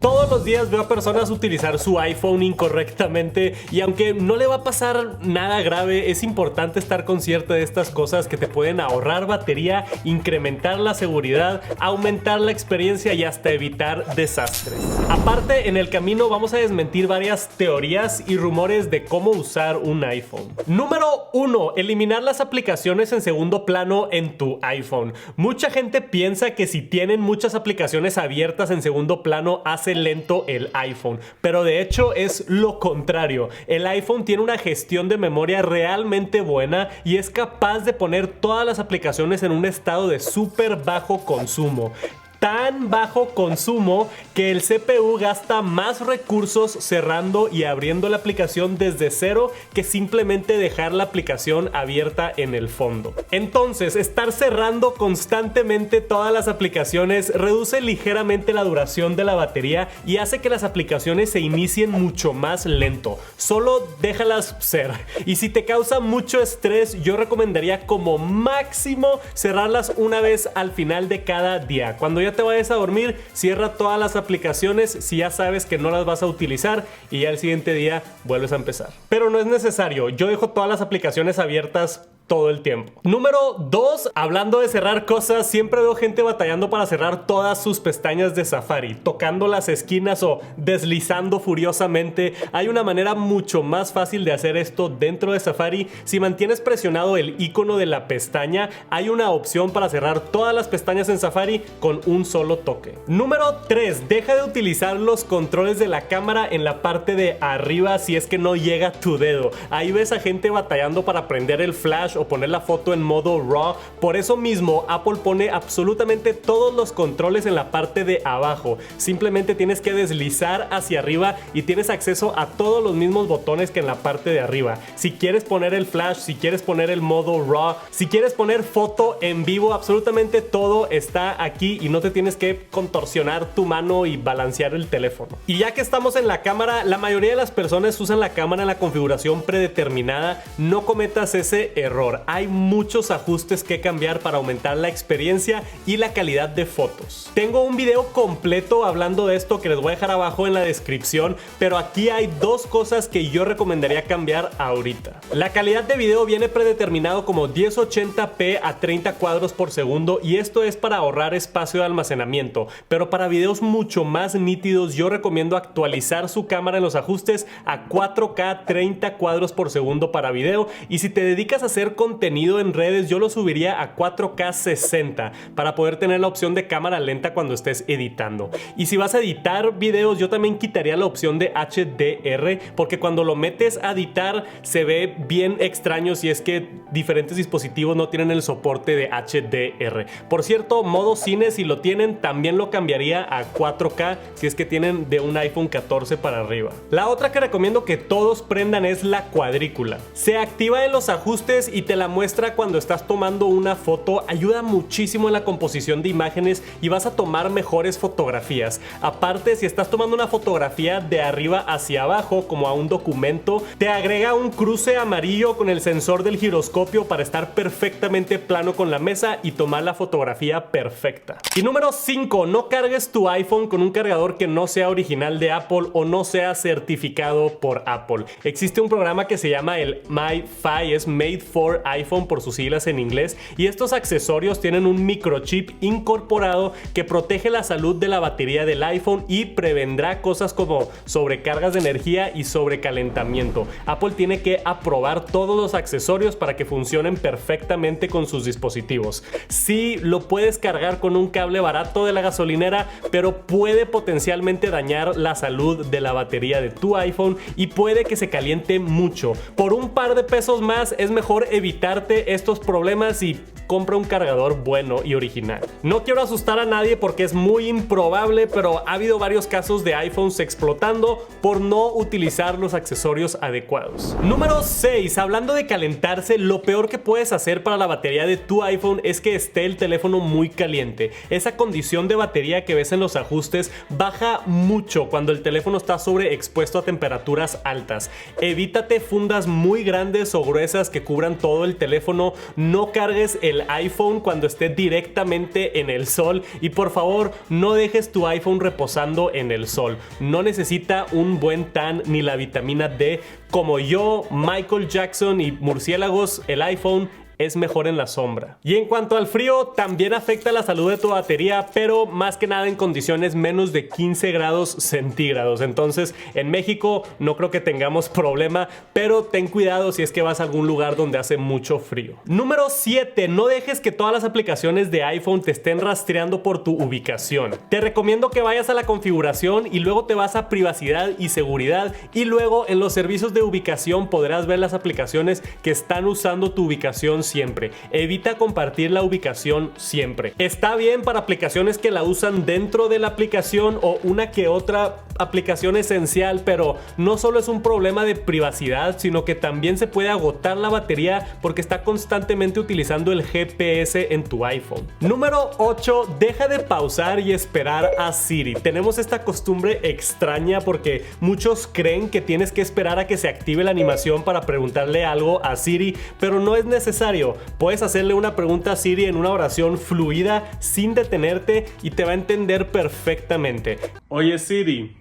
Todos los días veo a personas utilizar su iPhone incorrectamente y aunque no le va a pasar nada grave, es importante estar consciente de estas cosas que te pueden ahorrar batería, incrementar la seguridad, aumentar la experiencia y hasta evitar desastres. Aparte, en el camino vamos a desmentir varias teorías y rumores de cómo usar un iPhone. Número 1. Eliminar las aplicaciones en segundo plano en tu iPhone. Mucha gente piensa que si tienen muchas aplicaciones abiertas en segundo plano hace lento el iPhone, pero de hecho es lo contrario. El iPhone tiene una gestión de memoria realmente buena y es capaz de poner todas las aplicaciones en un estado de súper bajo consumo. Tan bajo consumo que el CPU gasta más recursos cerrando y abriendo la aplicación desde cero que simplemente dejar la aplicación abierta en el fondo. Entonces, estar cerrando constantemente todas las aplicaciones reduce ligeramente la duración de la batería y hace que las aplicaciones se inicien mucho más lento. Solo déjalas ser. Y si te causa mucho estrés, yo recomendaría como máximo cerrarlas una vez al final de cada día. Cuando ya te vayas a dormir, cierra todas las aplicaciones si ya sabes que no las vas a utilizar y ya el siguiente día vuelves a empezar. Pero no es necesario, yo dejo todas las aplicaciones abiertas todo el tiempo. Número 2, hablando de cerrar cosas, siempre veo gente batallando para cerrar todas sus pestañas de Safari, tocando las esquinas o deslizando furiosamente. Hay una manera mucho más fácil de hacer esto dentro de Safari. Si mantienes presionado el icono de la pestaña, hay una opción para cerrar todas las pestañas en Safari con un solo toque. Número 3, deja de utilizar los controles de la cámara en la parte de arriba si es que no llega tu dedo. Ahí ves a gente batallando para prender el flash o poner la foto en modo RAW. Por eso mismo Apple pone absolutamente todos los controles en la parte de abajo. Simplemente tienes que deslizar hacia arriba y tienes acceso a todos los mismos botones que en la parte de arriba. Si quieres poner el flash, si quieres poner el modo RAW, si quieres poner foto en vivo, absolutamente todo está aquí y no te tienes que contorsionar tu mano y balancear el teléfono. Y ya que estamos en la cámara, la mayoría de las personas usan la cámara en la configuración predeterminada. No cometas ese error. Hay muchos ajustes que cambiar para aumentar la experiencia y la calidad de fotos. Tengo un video completo hablando de esto que les voy a dejar abajo en la descripción, pero aquí hay dos cosas que yo recomendaría cambiar ahorita. La calidad de video viene predeterminado como 1080p a 30 cuadros por segundo y esto es para ahorrar espacio de almacenamiento, pero para videos mucho más nítidos yo recomiendo actualizar su cámara en los ajustes a 4K 30 cuadros por segundo para video, y si te dedicas a hacer contenido en redes yo lo subiría a 4K 60 para poder tener la opción de cámara lenta cuando estés editando. Y si vas a editar videos yo también quitaría la opción de HDR porque cuando lo metes a editar se ve bien extraño si es que diferentes dispositivos no tienen el soporte de HDR. Por cierto, modo cine si lo tienen también lo cambiaría a 4K si es que tienen de un iPhone 14 para arriba. La otra que recomiendo que todos prendan es la cuadrícula. Se activa en los ajustes y te la muestra cuando estás tomando una foto. Ayuda muchísimo en la composición de imágenes y vas a tomar mejores fotografías. Aparte, si estás tomando una fotografía de arriba hacia abajo como a un documento, te agrega un cruce amarillo con el sensor del giroscopio para estar perfectamente plano con la mesa y tomar la fotografía perfecta. Y número 5, no cargues tu iPhone con un cargador que no sea original de Apple o no sea certificado por Apple. Existe un programa que se llama el MiFi, es Made for iPhone por sus siglas en inglés, y estos accesorios tienen un microchip incorporado que protege la salud de la batería del iPhone y prevendrá cosas como sobrecargas de energía y sobrecalentamiento. Apple tiene que aprobar todos los accesorios para que funcionen perfectamente con sus dispositivos. Sí, lo puedes cargar con un cable barato de la gasolinera, pero puede potencialmente dañar la salud de la batería de tu iPhone y puede que se caliente mucho. Por un par de pesos más es mejor evitarte estos problemas y compra un cargador bueno y original. No quiero asustar a nadie porque es muy improbable, pero ha habido varios casos de iPhones explotando por no utilizar los accesorios adecuados. Número 6. Hablando de calentarse, lo peor que puedes hacer para la batería de tu iPhone es que esté el teléfono muy caliente. Esa condición de batería que ves en los ajustes baja mucho cuando el teléfono está sobreexpuesto a temperaturas altas. Evítate fundas muy grandes o gruesas que cubran todo el teléfono. No cargues el el iPhone cuando esté directamente en el sol. Y por favor, no dejes tu iPhone reposando en el sol. No necesita un buen tan ni la vitamina D. Como yo, Michael Jackson y murciélagos, el iPhone es mejor en la sombra. Y en cuanto al frío, también afecta la salud de tu batería, pero más que nada en condiciones menos de 15 grados centígrados. Entonces, en México no creo que tengamos problema, pero ten cuidado si es que vas a algún lugar donde hace mucho frío. Número 7. No dejes que todas las aplicaciones de iPhone te estén rastreando por tu ubicación. Te recomiendo que vayas a la configuración y luego te vas a privacidad y seguridad, y luego en los servicios de ubicación podrás ver las aplicaciones que están usando tu ubicación siempre. Evita compartir la ubicación siempre. Está bien para aplicaciones que la usan dentro de la aplicación o una que otra aplicación esencial, pero no solo es un problema de privacidad, sino que también se puede agotar la batería porque está constantemente utilizando el GPS en tu iPhone. Número 8. Deja de pausar y esperar a Siri. Tenemos esta costumbre extraña porque muchos creen que tienes que esperar a que se active la animación para preguntarle algo a Siri, pero no es necesario. Puedes hacerle una pregunta a Siri en una oración fluida sin detenerte y te va a entender perfectamente. Oye Siri,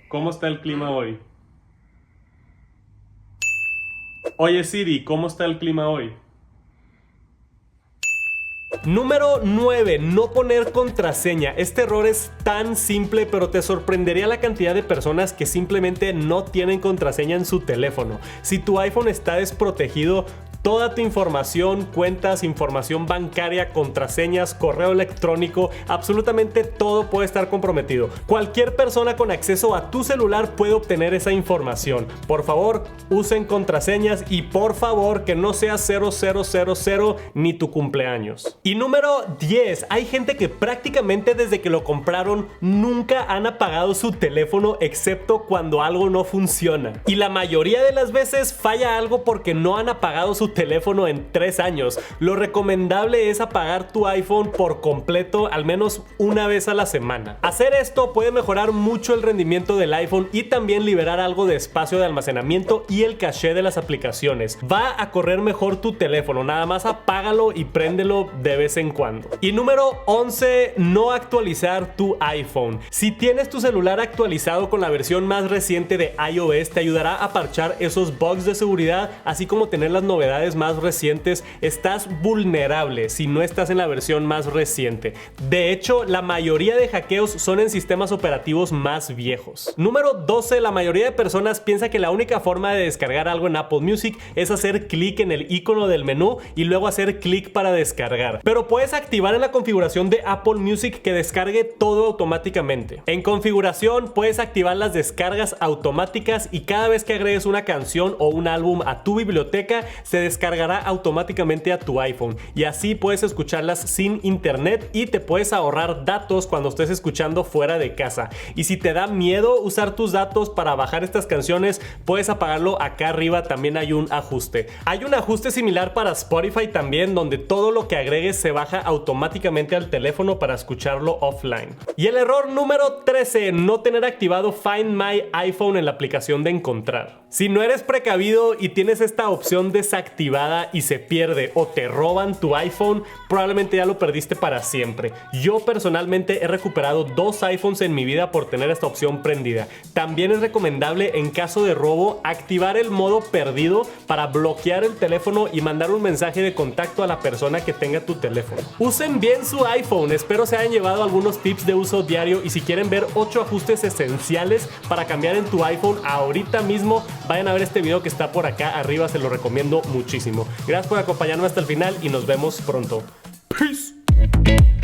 ¿cómo está el clima hoy? Oye Siri, ¿cómo está el clima hoy? Número 9. No poner contraseña. Este error es tan simple, pero te sorprendería la cantidad de personas que simplemente no tienen contraseña en su teléfono. Si tu iPhone está desprotegido, toda tu información, cuentas, información bancaria, contraseñas, correo electrónico, absolutamente todo puede estar comprometido. Cualquier persona con acceso a tu celular puede obtener esa información. Por favor, usen contraseñas y por favor que no sea 0000 ni tu cumpleaños. Y número 10. Hay gente que prácticamente desde que lo compraron nunca han apagado su teléfono excepto cuando algo no funciona. Y la mayoría de las veces falla algo porque no han apagado su teléfono en 3 años. Lo recomendable es apagar tu iPhone por completo al menos una vez a la semana. Hacer esto puede mejorar mucho el rendimiento del iPhone y también liberar algo de espacio de almacenamiento y el caché de las aplicaciones. Va a correr mejor tu teléfono, nada más apágalo y préndelo de vez en cuando. Y número 11, no actualizar tu iPhone. Si tienes tu celular actualizado con la versión más reciente de iOS, te ayudará a parchar esos bugs de seguridad, así como tener las novedades más recientes. Estás vulnerable si no estás en la versión más reciente. De hecho, la mayoría de hackeos son en sistemas operativos más viejos. Número 12. La mayoría de personas piensa que la única forma de descargar algo en Apple Music es hacer clic en el icono del menú y luego hacer clic para descargar. Pero puedes activar en la configuración de Apple Music que descargue todo automáticamente. En configuración puedes activar las descargas automáticas y cada vez que agregues una canción o un álbum a tu biblioteca se descargará automáticamente a tu iPhone y así puedes escucharlas sin internet y te puedes ahorrar datos cuando estés escuchando fuera de casa. Y si te da miedo usar tus datos para bajar estas canciones, puedes apagarlo. Acá arriba también hay un ajuste. Hay un ajuste similar para Spotify también, donde todo lo que agregues se baja automáticamente al teléfono para escucharlo offline. Y el error número 13, no tener activado Find My iPhone en la aplicación de encontrar. Si no eres precavido y tienes esta opción desactivada y se pierde o te roban tu iPhone, probablemente ya lo perdiste para siempre. Yo personalmente he recuperado 2 iPhones en mi vida por tener esta opción prendida. También es recomendable en caso de robo activar el modo perdido para bloquear el teléfono y mandar un mensaje de contacto a la persona que tenga tu teléfono. Usen bien su iPhone. Espero se hayan llevado algunos tips de uso diario y si quieren ver 8 ajustes esenciales para cambiar en tu iPhone ahorita mismo, vayan a ver este video que está por acá arriba, se lo recomiendo muchísimo. Gracias por acompañarme hasta el final y nos vemos pronto. Peace.